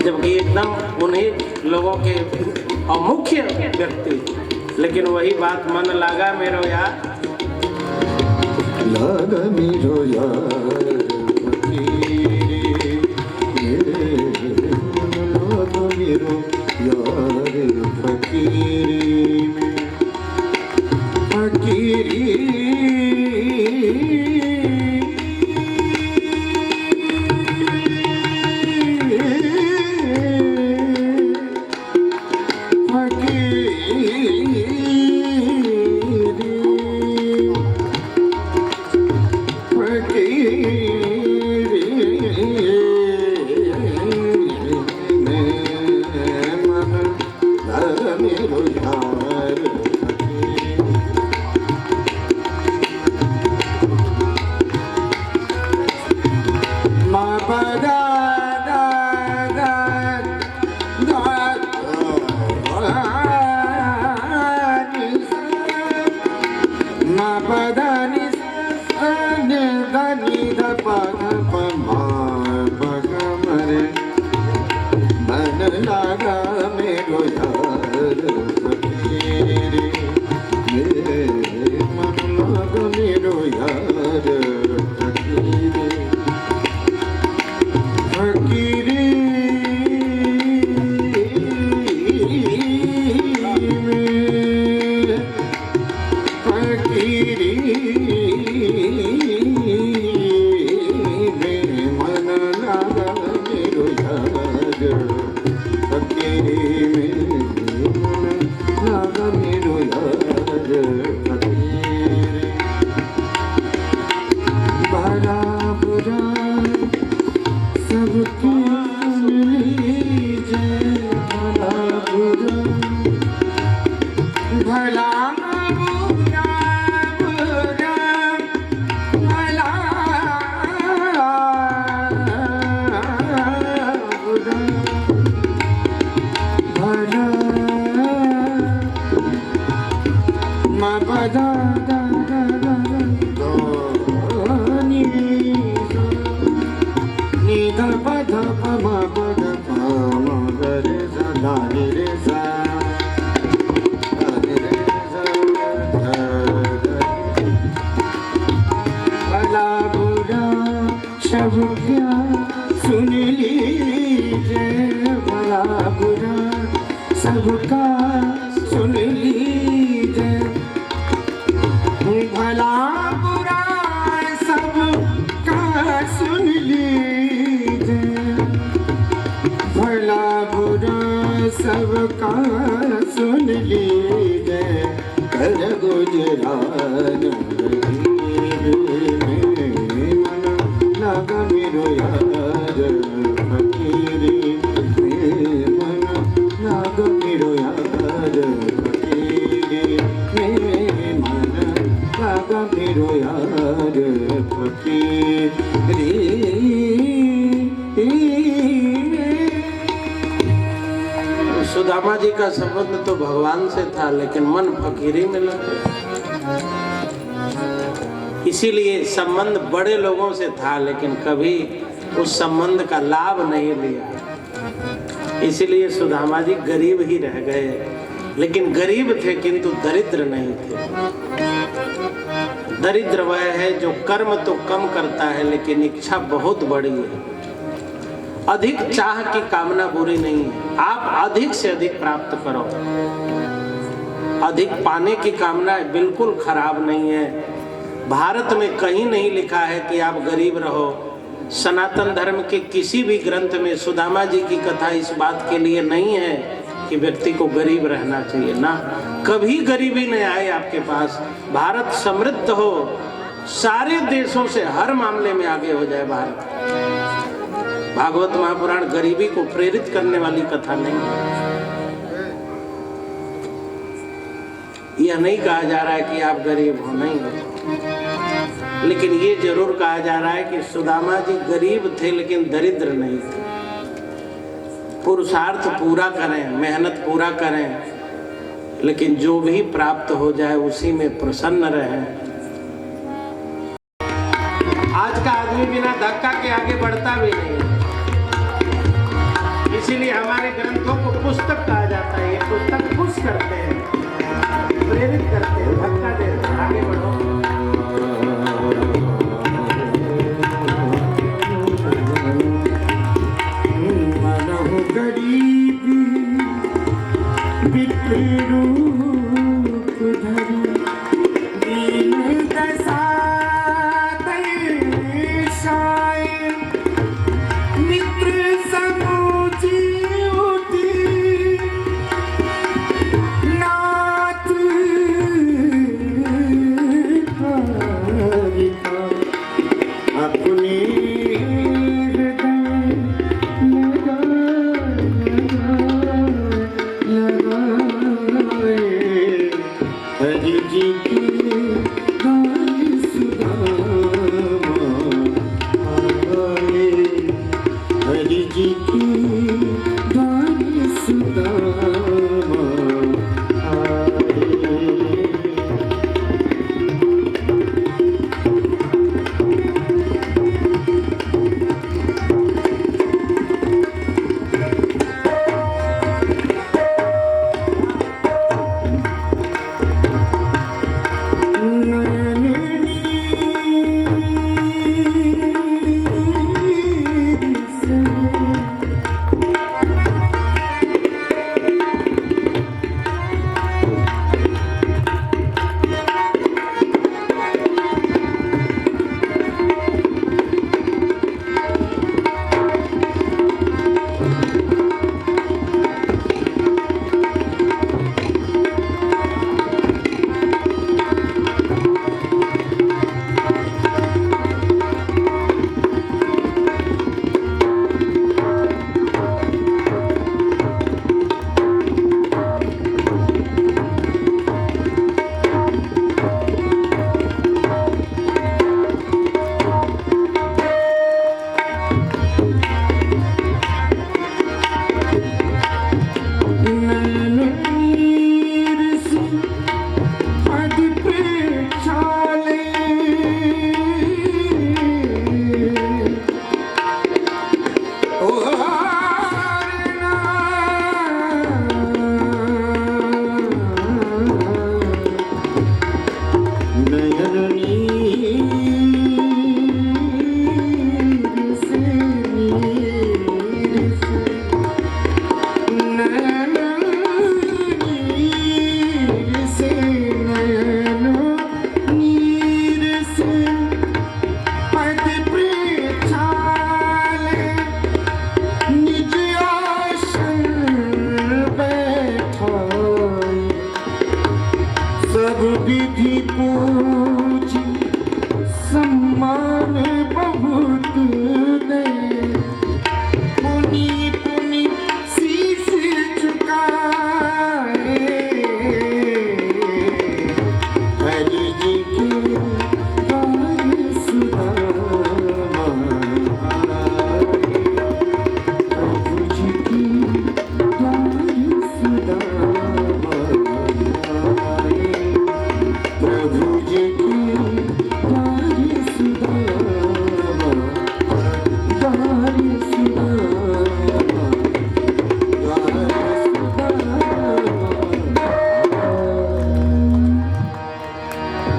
जबकि एकदम उन्हीं लोगों के मुख्य व्यक्ति, लेकिन वही बात मन लागा मेरो यार, लागा मेरो यार सुदामा जी का संबंध तो भगवान से था, लेकिन मन फकीरी में लगा। इसीलिए संबंध बड़े लोगों से था, लेकिन कभी उस संबंध का लाभ नहीं लिया। इसीलिए सुदामा जी गरीब ही रह गए, लेकिन गरीब थे किंतु दरिद्र नहीं थे। दरिद्र वह है जो कर्म तो कम करता है, लेकिन इच्छा बहुत बड़ी है। अधिक चाह की कामना बुरी नहीं है, आप अधिक से अधिक प्राप्त करो। अधिक पाने की कामना बिल्कुल खराब नहीं है। भारत में कहीं नहीं लिखा है कि आप गरीब रहो। सनातन धर्म के किसी भी ग्रंथ में सुदामा जी की कथा इस बात के लिए नहीं है कि व्यक्ति को गरीब रहना चाहिए ना। कभी गरीबी नहीं आए आपके पास। भारत समृद्ध हो, सारे देशों से हर मामले में आगे हो जाए भारत। भागवत महापुराण गरीबी को प्रेरित करने वाली कथा नहीं है। यह नहीं कहा जा रहा है कि आप गरीब हो, नहीं हो, लेकिन ये जरूर कहा जा रहा है कि सुदामा जी गरीब थे लेकिन दरिद्र नहीं थे। पुरुषार्थ पूरा करें, मेहनत पूरा करें, लेकिन जो भी प्राप्त हो जाए उसी में प्रसन्न रहें। आज का आदमी बिना धक्का के आगे बढ़ता भी नहीं, इसीलिए इसीलिए हमारे ग्रंथों को पुस्तक कहा जाता है। ये पुस्तक पुश करते हैं, प्रेरित करते हैं, धक्का देते हैं, आगे बढ़ो। मनहु गरीबी विप्र रूप धरि दीन दशा दर्शाए मित्र समुझी नाथ कारिका अपने हरि जी की गाय सुदामा आए, हरि जी की गाय सुदामा आए। सब विधि पूजी सम्मान बहुत दे, पुनि पुनि शीश झुकाए, हरि जी की गाय सुदामा आए, प्रभु जी की गाय सुदामा आए, प्रभु जी की गाय सुदामा, गाय सुदामा, गाय सुदामा।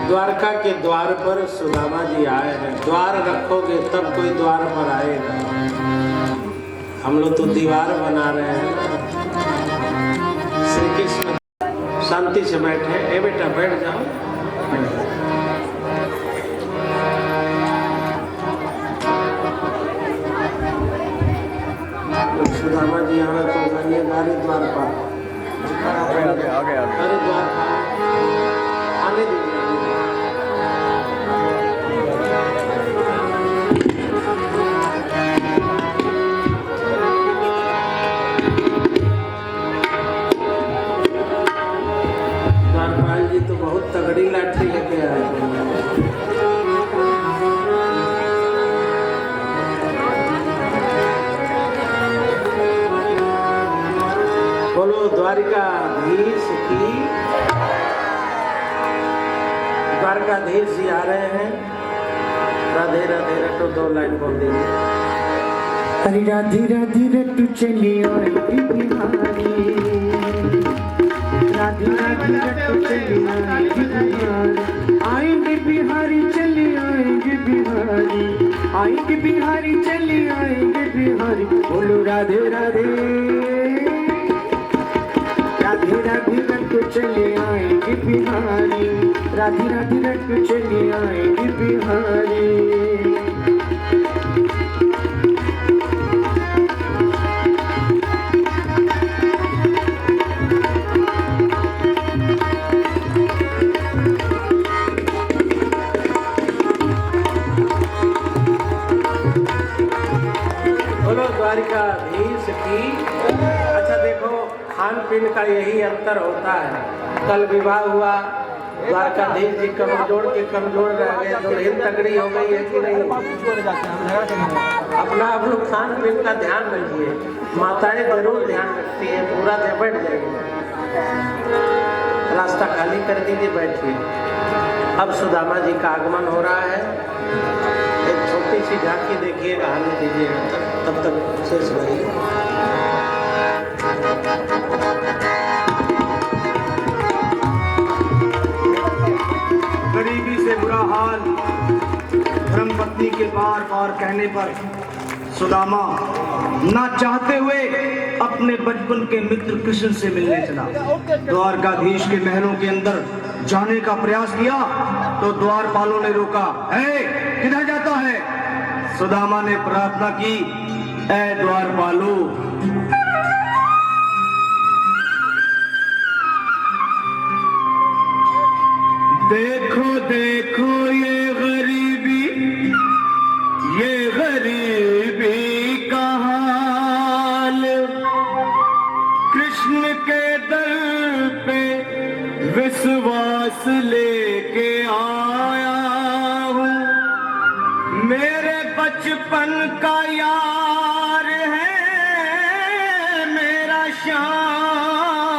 द्वारका के द्वार पर सुदामा जी आए हैं। द्वार रखोगे तब कोई द्वार पर आएगा। हम लोग तो दीवार बना रहे हैं ना। श्री कृष्ण शांति से बैठे। ए बेटा बैठ जाओ। तो सुदामा जी यहाँ तो गए गाड़ी द्वार पर। अरे द्वार पर आने दीजिए। द्वारपाल जी तो बहुत तगड़ी लाठी लेके आए हैं। बोलो द्वारिकाधीश की। द्वारकाधीश जी आ रहे हैं। राधे राधे रटो 2 लाइन बोल दीजिए। अरे राधे राधे रट्टू चली आएगी बिहारी, राधे राधे रट्टू चली आएगी बिहारी, आएंगे बिहारी चली आएंगे बिहारी, आएंगे बिहारी चली आएंगे बिहारी, बोलो राधे राधे, राधे राधे रट्टू चली आएंगे बिहारी, राधे राधे रट्टू चली आएंगे बिहारी। द्वारिकाधीश की। अच्छा देखो, खान पीन का यही अंतर होता है। कल विवाह हुआ, द्वारकाधीश जी कमजोर के कमजोर रह गए, दुल्हन तगड़ी हो गई है कि नहीं? अपना आप लोग खान पीन का ध्यान रखिए, माताएं जरूर ध्यान रखती है। पूरा दे बैठ जाइए, रास्ता खाली कर दीजिए, बैठिए। अब सुदामा जी का आगमन हो रहा है। एक छोटी सी झांकी देखिएगा, हानि दीजिएगा, तब तक शेष रहिए। गरीबी से बुरा हाल धर्मपत्नी के बार बार कहने पर सुदामा ना चाहते हुए अपने बचपन के मित्र कृष्ण से मिलने चला। द्वारकाधीश के महलों के अंदर जाने का प्रयास किया तो द्वारपालों ने रोका। किधर जाता है? सुदामा ने प्रार्थना की, ऐ द्वारपालो, देखो देखो ये गरीबी का हाल, कृष्ण के दर पे विश्वास लेके आया हूँ, मेरे बचपन का यार है मेरा श्याम,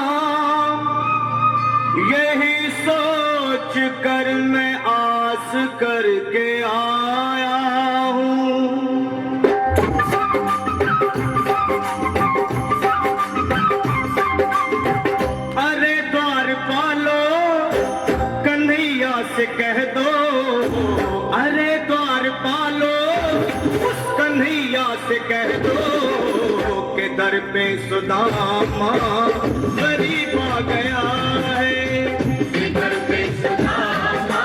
यही सोच कर मैं आस करके आया हूँ। अरे द्वारपालो, कन्हैया से कह दो, अरे द्वारपालो, कन्हैया से कह दो के दर पे सुदामा गरीब आ गया है, दर पे सुदामा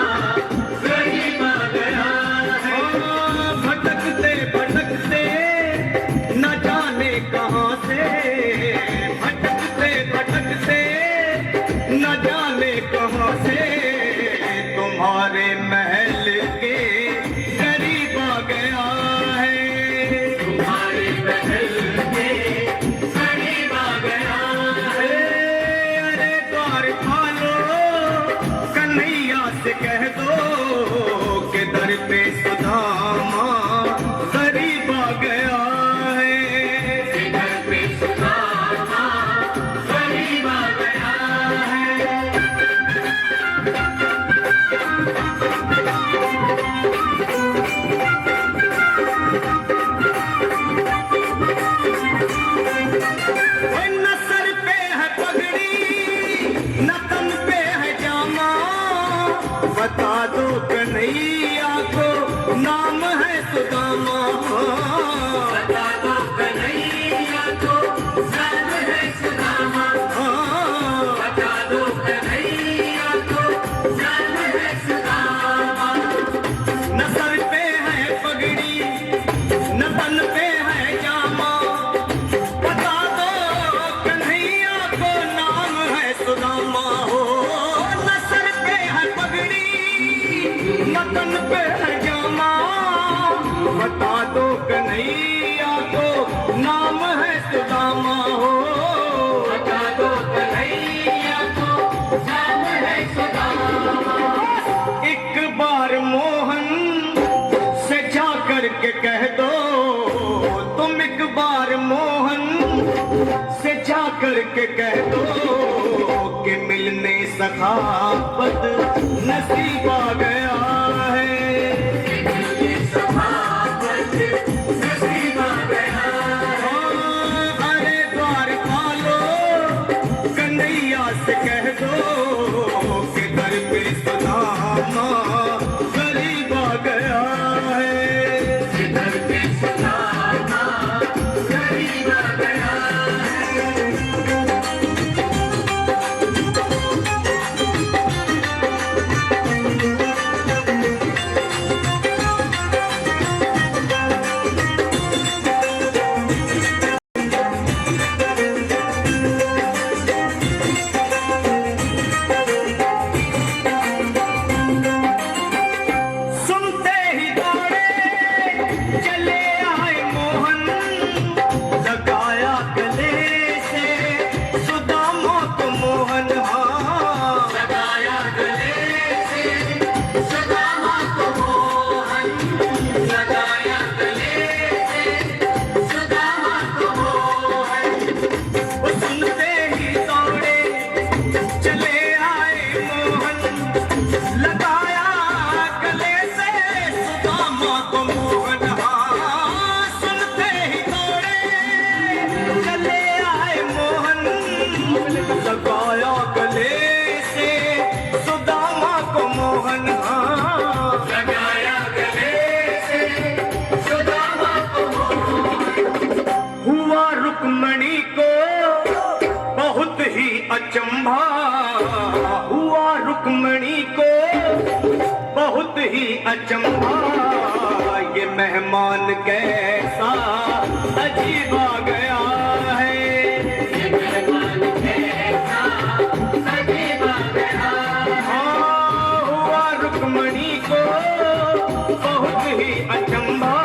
गरीब आ गया है। भटकते भटकते न जाने कहाँ से, भटकते भटकते न जाने कहाँ से तुम्हारे महल के करीब आ गया है, तुम्हारे महल के करीब आ गया है। अरे द्वारपालो, कन्हैया से कह दो कि दर पे सुदामा गरीब आ गया है, दर पे सुदामा गरीब आ गया है। न सर पे है पगड़ी, न तन पे है जामा, बता दो कन्हैया को नाम है सुदामा, बता दो कन्हैया को नाम है सुदामा, बता दो कन्हैया को नाम है सुदामा। न सर पे है पगड़ी, न तन पे है जामा, बता दो कन्हैया को नाम है सुदामा हो। न सर पे है पगड़ी, न तन पे है जामा, बता दो कन्हैया को नाम है सुदामा हो, बता दो कन्हैया को नाम है सुदामा। एक बार मोहन से जा करके कह दो, तुम एक बार मोहन से जा करके कह दो कि मिलने सखावत नसीब आ गया है, मिलने सखावत नसीब आ गया अचंभा हुआ रुक्मणी को बहुत ही अचंभा, ये मेहमान कैसा अजीब आ गया है, ये मेहमान कैसा अजीब आ गया है। हुआ रुक्मणी को बहुत ही अचंभा,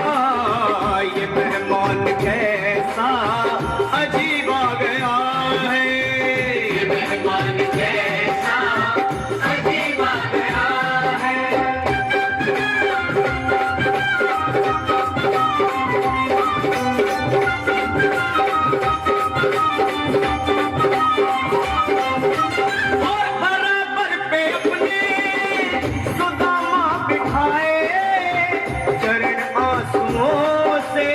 ये मेहमान कैसा अजीब आ गया है, ये मेहमान कैसा अजीब आ गया है। और बराबर पे अपने सुदामा बिठाए, चरण आंसुओं से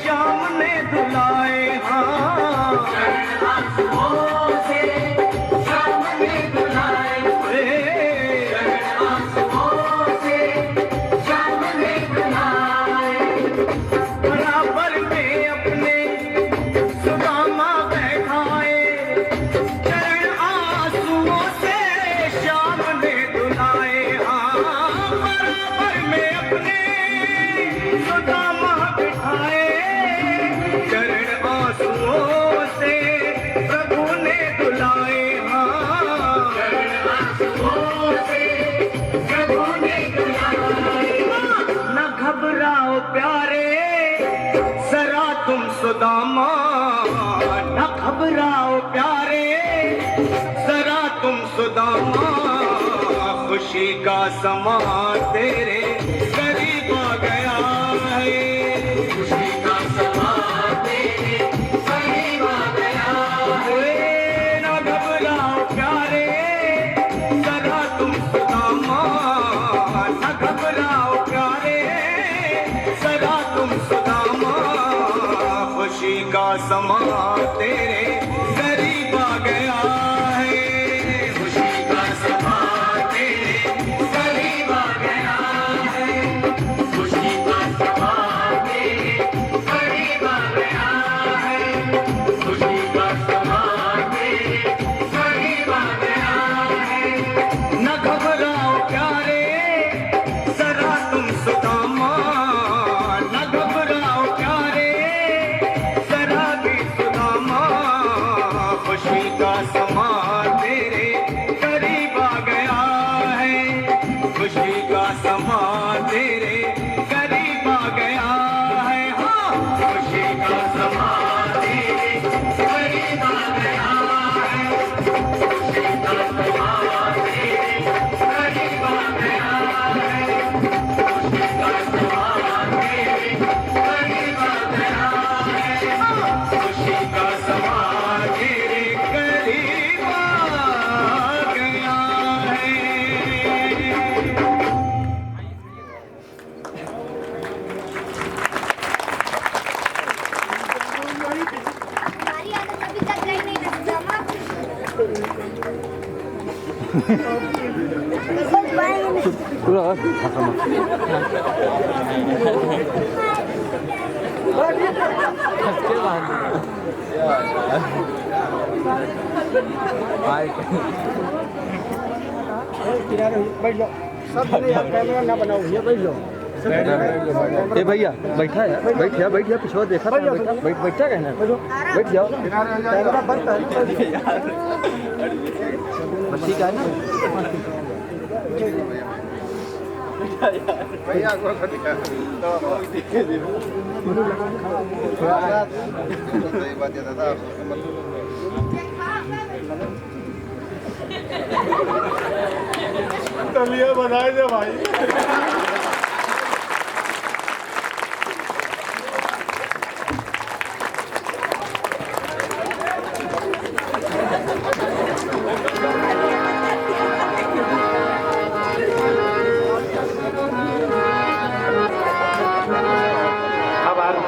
शाम ने धुलाए। हाँ, चरण आंसुओं से शाम ने धुलाए, चरण आंसुओं से शाम ने धुलाए। बराबर में अपने सुदामा बैठाए, चरण आंसुओं से शाम ने धुलाए। हाँ, बराबर में अपने सुदामा बिठाए, चरण आंसुओं से प्रभु ने धुलाए। हाँ, चरण आंसुओं से प्रभु ने धुलाए। न घबराओ प्यारे जरा तुम सुदामा, न घबराओ प्यारे जरा तुम सुदामा, खुशी का समा तेरे करीब आ गया है, खुशी का समा तेरे करीब आ गया है। न घबराओ प्यारे जरा तुम सुदामा, न घबराओ प्यारे जरा तुम सुदामा, खुशी का समा तेरे करीब आ गया है, खुशी का समा तेरे करीब आ गया है, खुशी का समा तेरे करीब आ गया है, खुशी का समा तेरे करीब आ गया है। न घबराओ प्यारे जरा तुम सुदामा, न घबराओ प्यारे जरा भी सुदामा, खुशी का समा तेरे करीब आ गया है, खुशी का समा तेरे करीब आ गया है। हाँ, खुशी का समा तेरे करीब आ गया है, खुशी का समा तेरे करीब आ गया है, खुशी का समा तेरे करीब आ गया है। हाँ, खुशी का समा तेरे करीब आ गया है। हमारी आदत अभी तक गई नहीं ना सुदामा। कुछ बाएं नहीं। ए भैया बैठा है, बैठिया पिछवा देखा बैठा कहना बैठ जाओ बच्ची का है ना भैया को दिखा सही बात है दादा तलिया बनाए दे भाई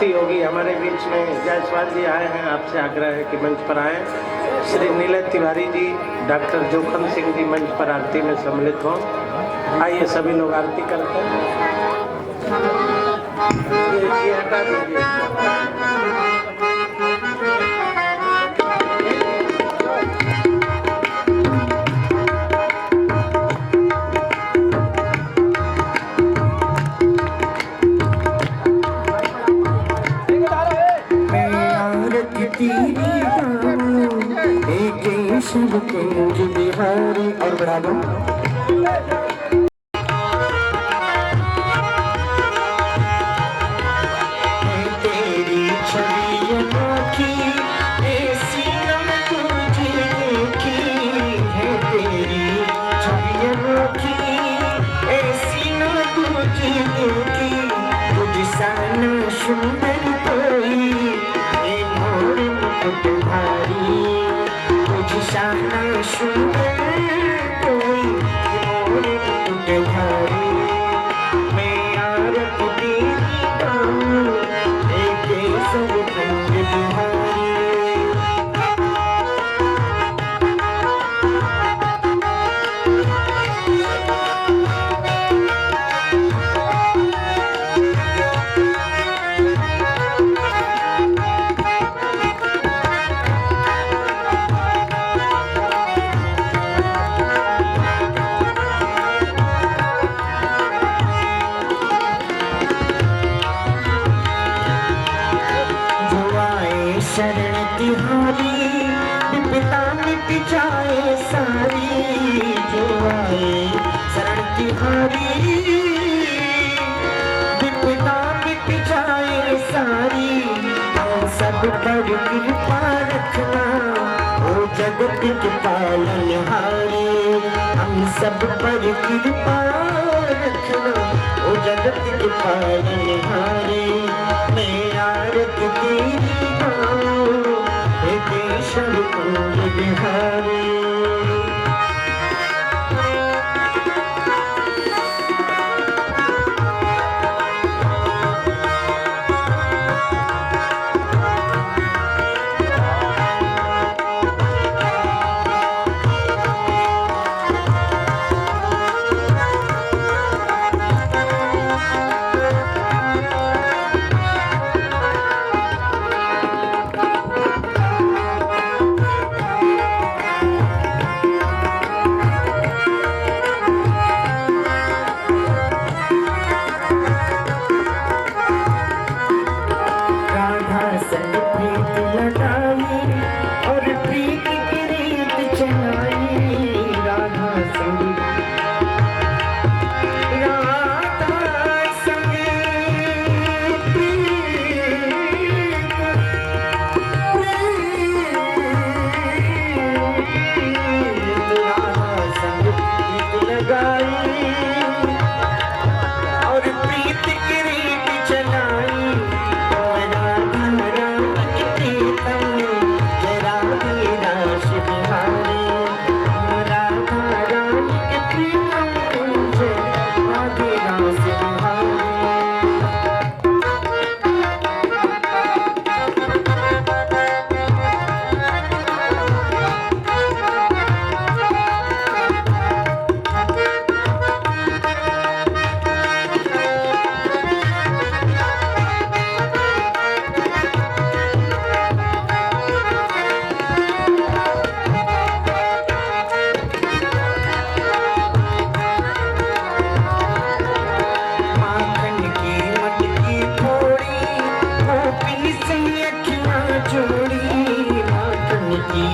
होगी। हमारे बीच में जायसवाल जी आए हैं, आपसे आग्रह है कि मंच पर आए। श्री नीलय तिवारी जी, डॉक्टर जोखम सिंह जी मंच पर आरती में सम्मिलित हों। आइए सभी लोग आरती करते हैं। ये हटा दीजिए। बिहारी और बढ़ा दो तेरी छवि अनोखी ऐसी न तुझे देखी है, तेरी छवि अनोखी ऐसी न तुझे देखी, तुझसा न सुंदर कोई ये मोर मुकुट भारी, तुझसा न सुंदर कोई मोर मुकुट भारी, मैं आरती तेरी गाऊं लेके सब रंग बिहारी। शरण तिहारी विपदा मिट जाए सारी, जो आए शरण तिहारी विपदा मिट जाए सारी, हम सब पर कृपा रखना ओ जगत के पालनहारी, हम सब पर कृपा रखना ओ जगत के पालनहारी, मैं आरती तेरी बिहारी। की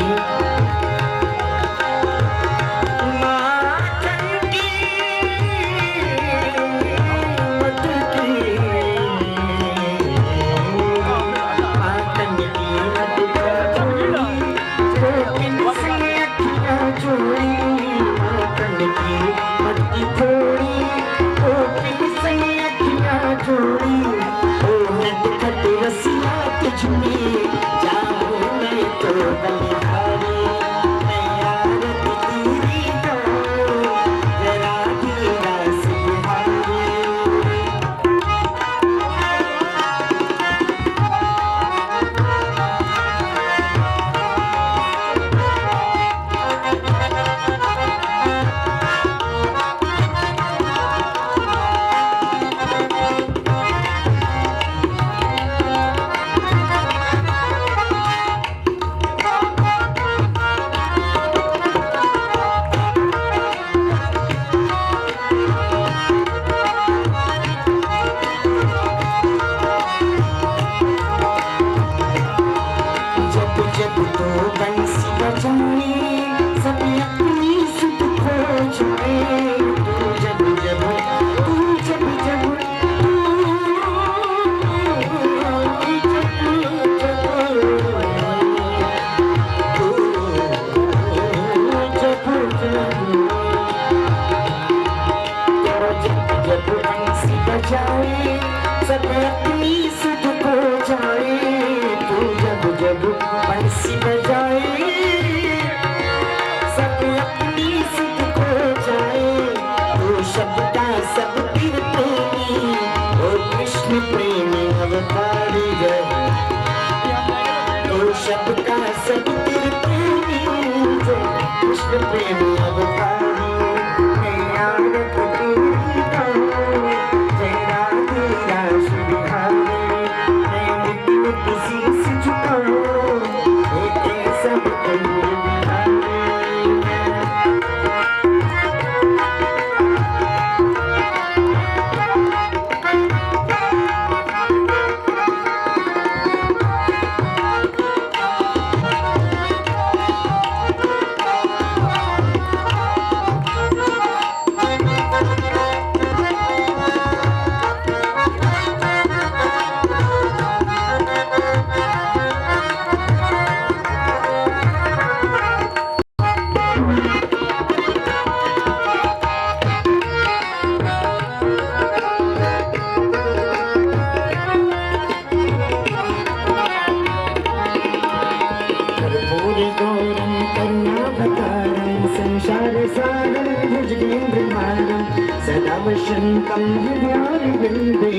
सदावशंकं हृदयारविन्दे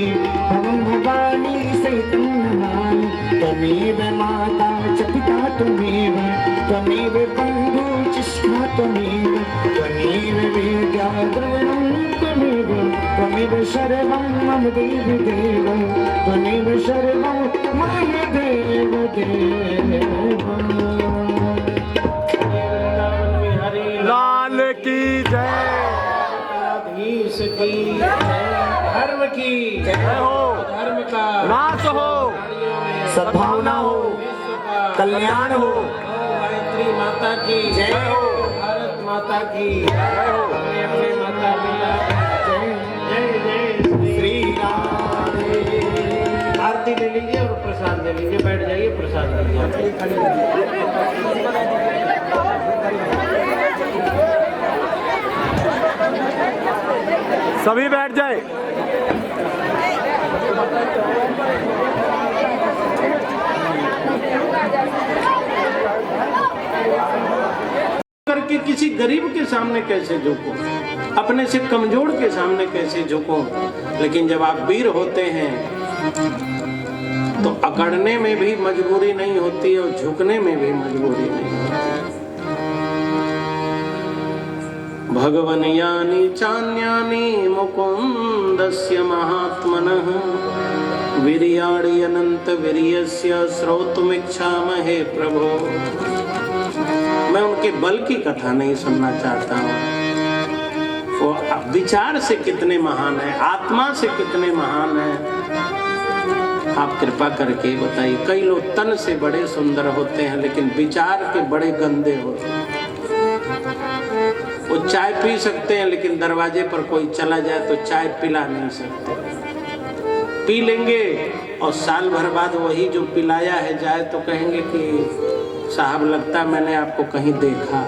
भवं भवानी सहितं नमामि त्वमेव माता च पिता त्वमेव त्वमेव बन्धु च सखा त्वमेव त्वमेव विद्या द्रविणं त्वमेव त्वमेव सर्वं मम देव देव त्वमेव सर्वं मम देव देव। लाल की जय, धीश की धर्म की जय हो, धर्म का नाश हो, सद्भावना हो, कल्याण हो, गायत्री माता की जय हो, भारत माता की जय हो, अपने माता पिता जय जय जय श्री राम। आरती ले लीजिए और प्रसाद ले लीजिए, बैठ जाइए, प्रसाद ले लीजिए। सभी बैठ जाए। करके किसी गरीब के सामने कैसे झुको, अपने से कमजोर के सामने कैसे झुको। लेकिन जब आप वीर होते हैं तो अकड़ने में भी मजबूरी नहीं होती और झुकने में भी मजबूरी नहीं होती। भगवन यानी चान्यानी मुकुंदस्य महात्मनः वीर्याणि अनंत वीर्यस्य श्रोतुमिच्छामहे प्रभो। मैं उनके बल की कथा नहीं सुनना चाहता हूँ, वो विचार से कितने महान है, आत्मा से कितने महान है। आप कृपा करके बताइए। कई लोग तन से बड़े सुंदर होते हैं लेकिन विचार के बड़े गंदे होते हैं। वो चाय पी सकते हैं लेकिन दरवाजे पर कोई चला जाए तो चाय पिला नहीं सकते। पी लेंगे और साल भर बाद वही जो पिलाया है जाए तो कहेंगे कि साहब लगता मैंने आपको कहीं देखा।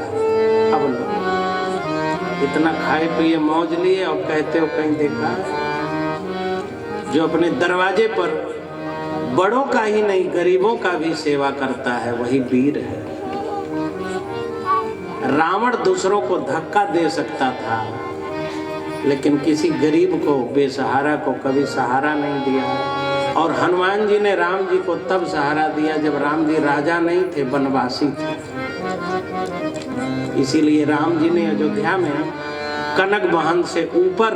अब लो, इतना खाए पिए मौज लिए और कहते हो कहीं देखा। जो अपने दरवाजे पर बड़ों का ही नहीं गरीबों का भी सेवा करता है वही वीर है। रावण दूसरों को धक्का दे सकता था लेकिन किसी गरीब को बेसहारा को कभी सहारा नहीं दिया। और हनुमान जी ने राम जी को तब सहारा दिया जब राम जी राजा नहीं थे, वनवासी थे। इसीलिए राम जी ने अयोध्या में कनक महल से ऊपर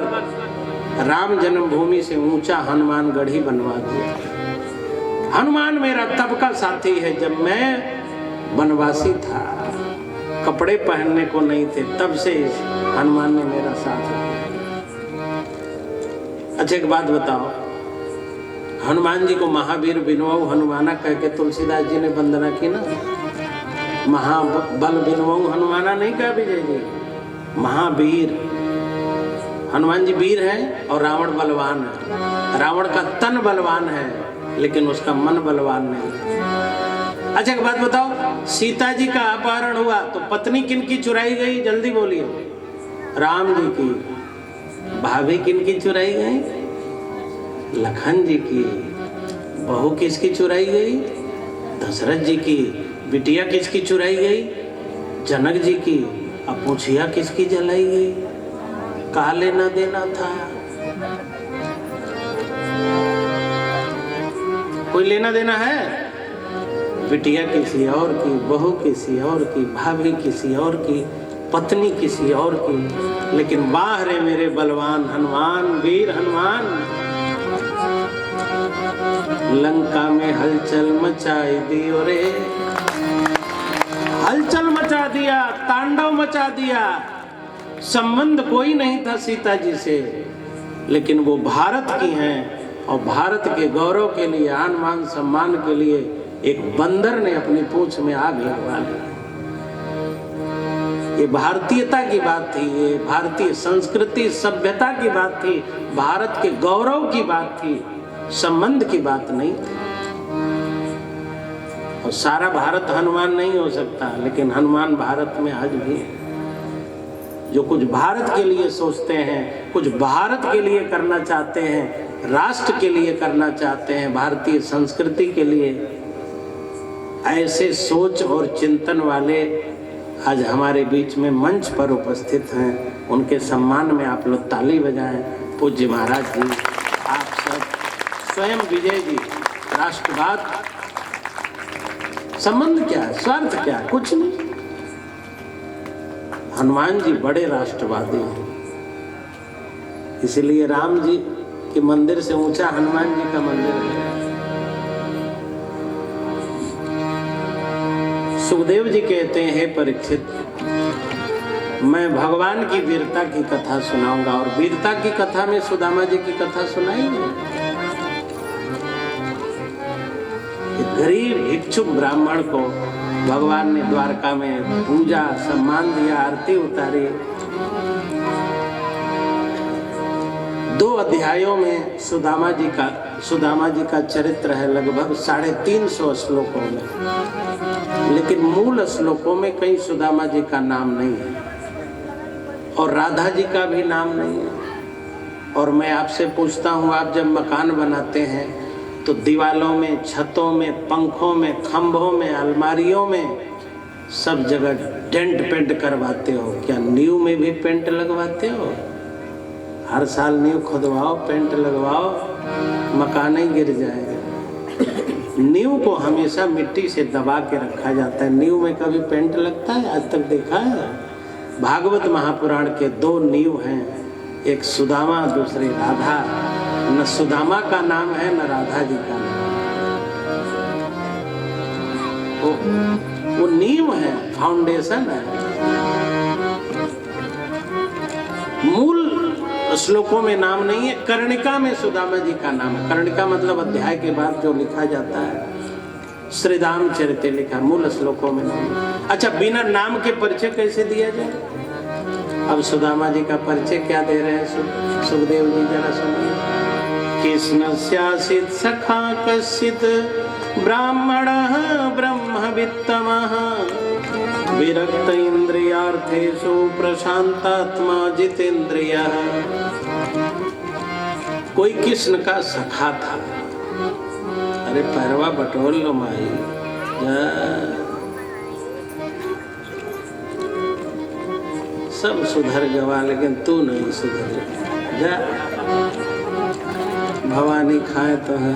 राम जन्मभूमि से ऊंचा हनुमानगढ़ी बनवा दिया। हनुमान मेरा तब का साथी है जब मैं वनवासी था, कपड़े पहनने को नहीं थे, तब से हनुमान ने मेरा साथ दिया। अच्छा एक बात बताओ, हनुमान जी को महावीर बिनवाऊ हनुमाना कह के तुलसीदास जी ने वंदना की ना। महाबल बिनवाऊ हनुमाना नहीं कहा विजय जी, महावीर। हनुमान जी वीर हैं और रावण बलवान है। रावण का तन बलवान है लेकिन उसका मन बलवान नहीं। अच्छा एक बात बताओ, सीता जी का अपहरण हुआ तो पत्नी किनकी चुराई गई? जल्दी बोलिए। राम जी की। भाभी किनकी चुराई गई? लखन जी की। बहू किसकी चुराई गई? दशरथ जी की। बिटिया किसकी चुराई गई? जनक जी की। अब पूछिया किसकी जलाई गई? कहा लेना देना था? कोई लेना देना है? बिटिया किसी और की, बहू किसी और की, भाभी किसी और की, पत्नी किसी और की। लेकिन वाह रे मेरे बलवान हनुमान, वीर हनुमान। लंका में हलचल मचाई दी रे, हलचल मचा दिया, तांडव मचा दिया। संबंध कोई नहीं था सीता जी से लेकिन वो भारत की हैं और भारत के गौरव के लिए, आन मान सम्मान के लिए एक बंदर ने अपनी पूंछ में आग लगवा ली। ये भारतीयता की बात थी, ये भारतीय संस्कृति सभ्यता की बात थी, भारत के गौरव की बात थी, संबंध की बात नहीं थी। और सारा भारत हनुमान नहीं हो सकता लेकिन हनुमान भारत में आज भी है। जो कुछ भारत के लिए सोचते हैं, कुछ भारत के लिए करना चाहते हैं, राष्ट्र के लिए करना चाहते हैं, भारतीय संस्कृति के लिए, ऐसे सोच और चिंतन वाले आज हमारे बीच में मंच पर उपस्थित हैं। उनके सम्मान में आप लोग ताली बजाएं। पूज्य महाराज जी, आप सब, स्वयं विजय जी। राष्ट्रवाद संबंध क्या है, स्वार्थ क्या है? कुछ नहीं। हनुमान जी बड़े राष्ट्रवादी हैं, इसलिए राम जी के मंदिर से ऊंचा हनुमान जी का मंदिर है। सुखदेव जी कहते हैं, हे परीक्षित, मैं भगवान की वीरता की कथा सुनाऊंगा। और वीरता की कथा में सुदामा जी की कथा सुनाएंगे। गरीब इच्छुक ब्राह्मण को भगवान ने द्वारका में पूजा सम्मान दिया, आरती उतारी। 2 अध्यायों में सुदामा जी का चरित्र है, लगभग 350 श्लोकों में। लेकिन मूल श्लोकों में कहीं सुदामा जी का नाम नहीं है और राधा जी का भी नाम नहीं है। और मैं आपसे पूछता हूँ, आप जब मकान बनाते हैं तो दीवालों में, छतों में, पंखों में, खंभों में, अलमारियों में सब जगह डेंट पेंट करवाते हो। क्या नींव में भी पेंट लगवाते हो? हर साल नींव खुदवाओ, पेंट लगवाओ, मकान ही गिर जाएगा। नींव को हमेशा मिट्टी से दबा के रखा जाता है। नींव में कभी पेंट लगता है? आज तक देखा है? भागवत महापुराण के 2 नींव हैं, एक सुदामा, दूसरी राधा। न सुदामा का नाम है न राधा जी का नाम। वो नींव है, फाउंडेशन है। मूल श्लोकों में नाम नहीं है। कर्णिका में सुदामा जी का नाम है। कर्णिका मतलब अध्याय के बाद जो लिखा जाता है, श्रीराम चरित्र लिखा, मूल श्लोकों में नाम है। अच्छा, बिना नाम के परिचय कैसे दिया जाए? अब सुदामा जी का परिचय क्या दे रहे हैं सुखदेव जी, जरा सुनिए। कृष्णस्यासीत् सखा कश्चित् ब्राह्मणः ब्रह्मवित्तमः विरक्त इंद्रियार्थेषु प्रशांतात्मा जितेंद्रियः। कोई कृष्ण का सखा था। अरे पैरवा बटोर लो माई, सब सुधर गवा लेकिन तू नहीं सुधर जा। भवानी खाए तो है।